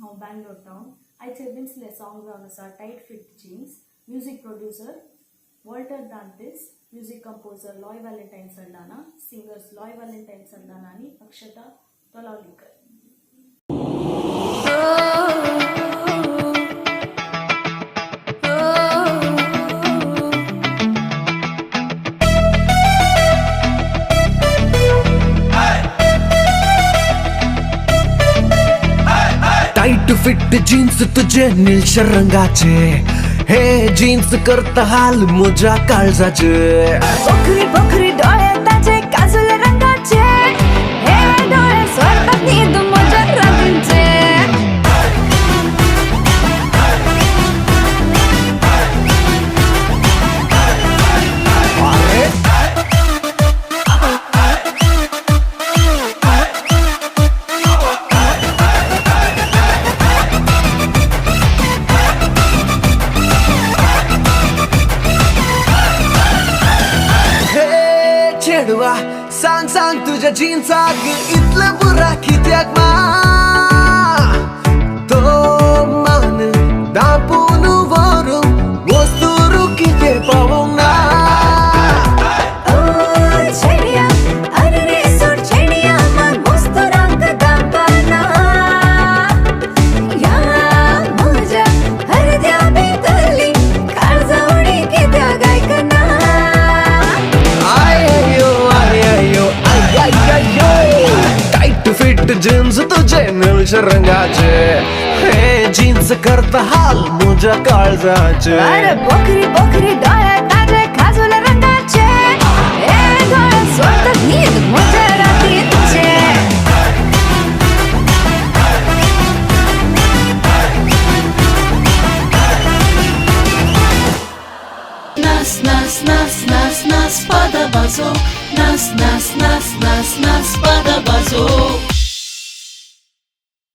हांव बँगलोरटावन आयज विन्सले सॉंग जावन आसा tight fit jeans. Music producer Walter Dantis, music composer Loy Valentine Sardana, singers Loy Valentine Sardana आणि Akshata Tolavlikar. Tight fit jeans तुझे निळशा रंगाचे, हे जीन्स करता हाल मोजा काळजाचे. पोखरी पोखरी डोळे ताजे काजल रंगाचे, हे डोळे स्वर्गात नीद मोजा रंगाचे. चेडवा सांग सांग तुझ्या जीन्साक इतलं बुरा कित्याक मा? तो मान दापून व्हरून वस्तू कितें पावूंक ना. ओ छेडिया अरे सोड छेडिया मन मस्त रंग दांपाना. या मोजा हरद्या भितरली काळजावणी कित्या गायकना. टाइट फिट जीन्स तुझे निळशा रंगाचे, हे जीन्स करता हाल मोजा काळजाचे. अरे पोखरी पोखरी डोळे ताजे काजल रंगाचे, हे डोळे स्वर्गात नीद मोजा रात्रीचे. Nas, nas, nas, nas, nas, pada bazok.